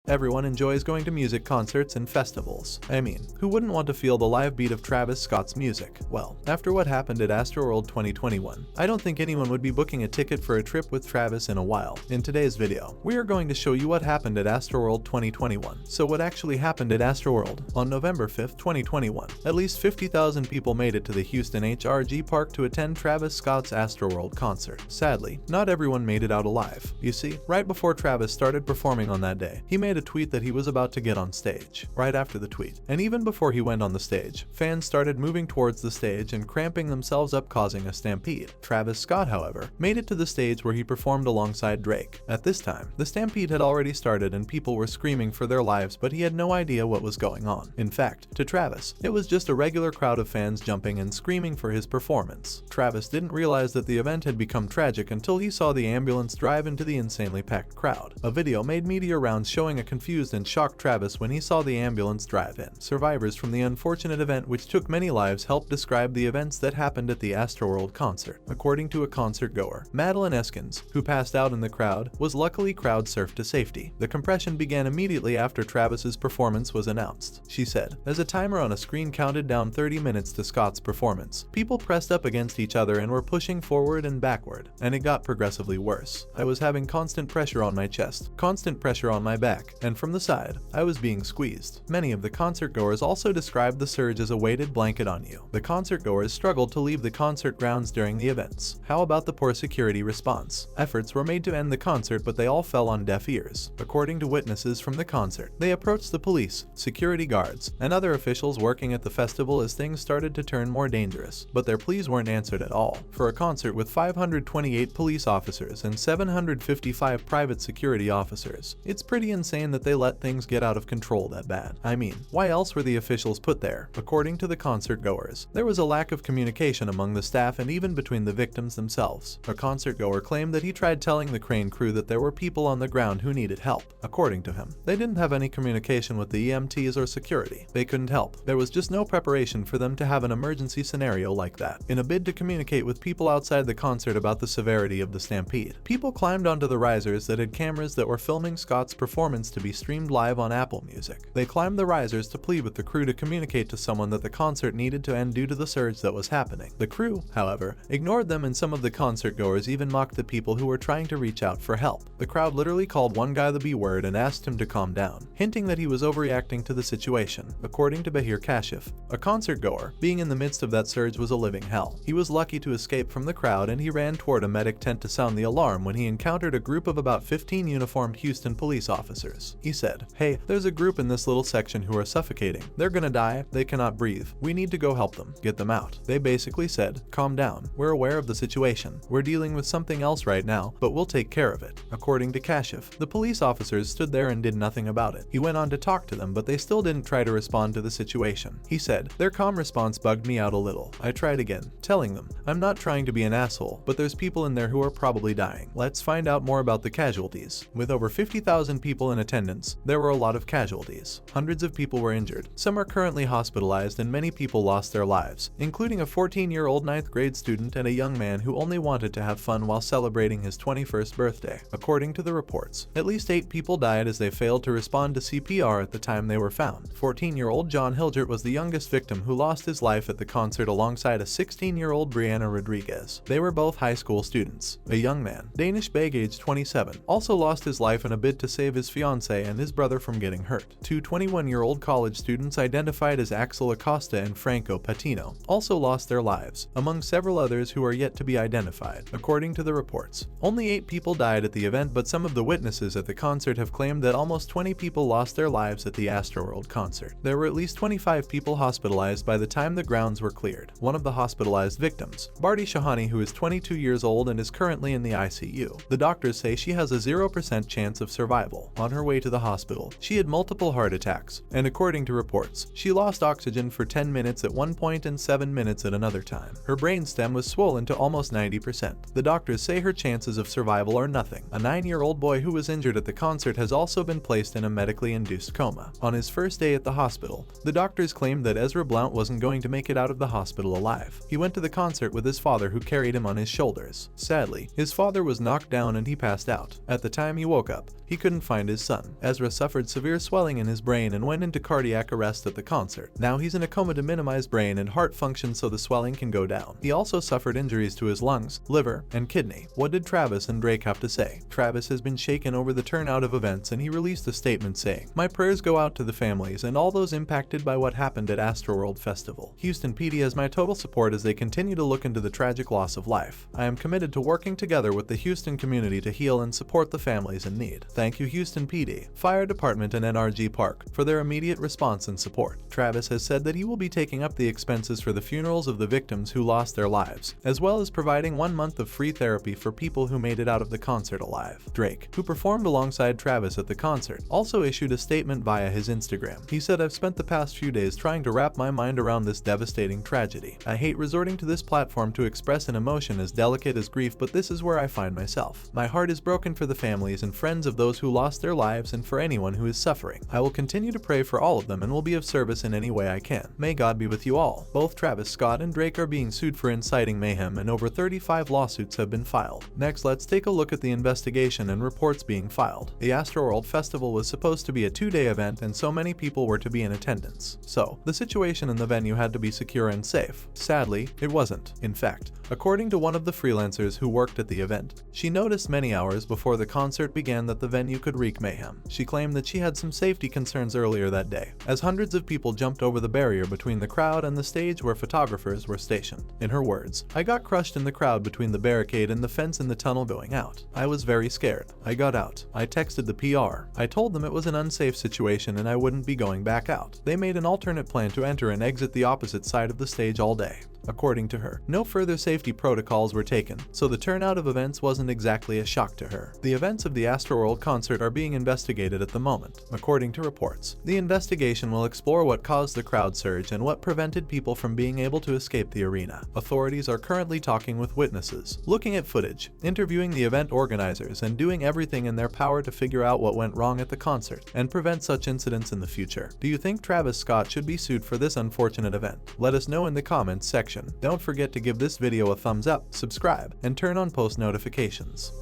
Everyone enjoys going to music concerts and festivals. I mean, who wouldn't want to feel the live beat of Travis Scott's music? Well, after what happened at Astroworld 2021, I don't think anyone would be booking a ticket for a trip with Travis in a while. In today's video, we are going to show you what happened at Astroworld 2021. So what actually happened at Astroworld? On November 5th, 2021, at least 50,000 people made it to the Houston HRG Park to attend Travis Scott's Astroworld concert. Sadly, not everyone made it out alive. You see, right before Travis started performing on that day, he made a tweet that he was about to get on stage. Right after the tweet, and even before he went on the stage, fans started moving towards the stage and cramping themselves up, causing a stampede. Travis Scott, however, made it to the stage where he performed alongside Drake. At this time, the stampede had already started and people were screaming for their lives, but he had no idea what was going on. In fact, to Travis, it was just a regular crowd of fans jumping and screaming for his performance. Travis didn't realize that the event had become tragic until he saw the ambulance drive into the insanely packed crowd. A video made media rounds showing a confused and shocked Travis when he saw the ambulance drive in. Survivors from the unfortunate event, which took many lives, helped describe the events that happened at the Astroworld concert. According to a concert goer, Madeline Eskins, who passed out in the crowd, was luckily crowd surfed to safety. The compression began immediately after Travis's performance was announced. She said, as a timer on a screen counted down 30 minutes to Scott's performance, people pressed up against each other and were pushing forward and backward, and it got progressively worse. I was having constant pressure on my chest, constant pressure on my back, and from the side, I was being squeezed. Many of the concert goers also described the surge as a weighted blanket on you. The concert goers struggled to leave the concert grounds during the events. How about the poor security response? Efforts were made to end the concert, but they all fell on deaf ears. According to witnesses from the concert, they approached the police, security guards, and other officials working at the festival as things started to turn more dangerous, but their pleas weren't answered at all. For a concert with 528 police officers and 755 private security officers, it's pretty insane that they let things get out of control that bad. I mean, why else were the officials put there? According to the concert goers, there was a lack of communication among the staff and even between the victims themselves. A concert goer claimed that he tried telling the crane crew that there were people on the ground who needed help. According to him, they didn't have any communication with the EMTs or security. They couldn't help. There was just no preparation for them to have an emergency scenario like that. In a bid to communicate with people outside the concert about the severity of the stampede, people climbed onto the risers that had cameras that were filming Scott's performance to be streamed live on Apple Music. They climbed the risers to plead with the crew to communicate to someone that the concert needed to end due to the surge that was happening. The crew, however, ignored them, and some of the concert goers even mocked the people who were trying to reach out for help. The crowd literally called one guy the B word and asked him to calm down, hinting that he was overreacting to the situation. According to Bahir Kashif, a concert goer, being in the midst of that surge was a living hell. He was lucky to escape from the crowd, and he ran toward a medic tent to sound the alarm when he encountered a group of about 15 uniformed Houston police officers. He said, "Hey, there's a group in this little section who are suffocating. They're gonna die, they cannot breathe. We need to go help them, get them out." They basically said, "Calm down, we're aware of the situation. We're dealing with something else right now, but we'll take care of it." According to Kashif, the police officers stood there and did nothing about it. He went on to talk to them, but they still didn't try to respond to the situation. He said, "Their calm response bugged me out a little. I tried again, telling them, I'm not trying to be an asshole, but there's people in there who are probably dying. Let's find out more about the casualties." With over 50,000 people in attendance, there were a lot of casualties. Hundreds of people were injured. Some are currently hospitalized, and many people lost their lives, including a 14-year-old 9th grade student and a young man who only wanted to have fun while celebrating his 21st birthday. According to the reports, at least 8 people died as they failed to respond to CPR at the time they were found. 14-year-old John Hilgert was the youngest victim, who lost his life at the concert alongside a 16-year-old Brianna Rodriguez. They were both high school students. A young man, Danish Beg, age 27, also lost his life in a bid to save his fiancée and his brother from getting hurt. 2 21-year-old college students identified as Axel Acosta and Franco Patino also lost their lives, among several others who are yet to be identified. According to the reports, only 8 people died at the event, but some of the witnesses at the concert have claimed that almost 20 people lost their lives at the Astroworld concert. There were at least 25 people hospitalized by the time the grounds were cleared. One of the hospitalized victims, Barty Shahani, who is 22 years old and is currently in the ICU. The doctors say she has a 0% chance of survival. On her way to the hospital, she had multiple heart attacks, and according to reports, she lost oxygen for 10 minutes at one point and 7 minutes at another time. Her brainstem was swollen to almost 90%. The doctors say her chances of survival are nothing. A 9-year-old boy who was injured at the concert has also been placed in a medically induced coma. On his first day at the hospital, the doctors claimed that Ezra Blount wasn't going to make it out of the hospital alive. He went to the concert with his father, who carried him on his shoulders. Sadly, his father was knocked down and he passed out. At the time he woke up, he couldn't find his son. son. Ezra suffered severe swelling in his brain and went into cardiac arrest at the concert. Now he's in a coma to minimize brain and heart function so the swelling can go down. He also suffered injuries to his lungs, liver, and kidney. What did Travis and Drake have to say? Travis has been shaken over the turnout of events, and he released a statement saying, "My prayers go out to the families and all those impacted by what happened at Astroworld Festival. Houston PD has my total support as they continue to look into the tragic loss of life. I am committed to working together with the Houston community to heal and support the families in need. Thank you Houston PD, Fire Department and NRG Park for their immediate response and support." Travis has said that he will be taking up the expenses for the funerals of the victims who lost their lives, as well as providing 1 month of free therapy for people who made it out of the concert alive. Drake, who performed alongside Travis at the concert, also issued a statement via his Instagram. He said, "I've spent the past few days trying to wrap my mind around this devastating tragedy. I hate resorting to this platform to express an emotion as delicate as grief, but this is where I find myself. My heart is broken for the families and friends of those who lost their lives and for anyone who is suffering. I will continue to pray for all of them and will be of service in any way I can. May God be with you all." Both Travis Scott and Drake are being sued for inciting mayhem, and over 35 lawsuits have been filed. Next, let's take a look at the investigation and reports being filed. The Astroworld Festival was supposed to be a 2-day event, and so many people were to be in attendance. So, the situation in the venue had to be secure and safe. Sadly, it wasn't. In fact, according to one of the freelancers who worked at the event, she noticed many hours before the concert began that the venue could wreak mayhem. She claimed that she had some safety concerns earlier that day, as hundreds of people jumped over the barrier between the crowd and the stage where photographers were stationed. In her words, "I got crushed in the crowd between the barricade and the fence in the tunnel going out. I was very scared. I got out. I texted the PR. I told them it was an unsafe situation and I wouldn't be going back out. They made an alternate plan to enter and exit the opposite side of the stage all day." According to her, no further safety protocols were taken, so the turnout of events wasn't exactly a shock to her. The events of the Astroworld concert are being investigated at the moment, according to reports. The investigation will explore what caused the crowd surge and what prevented people from being able to escape the arena. Authorities are currently talking with witnesses, looking at footage, interviewing the event organizers, and doing everything in their power to figure out what went wrong at the concert and prevent such incidents in the future. Do you think Travis Scott should be sued for this unfortunate event? Let us know in the comments section. Don't forget to give this video a thumbs up, subscribe, and turn on post notifications.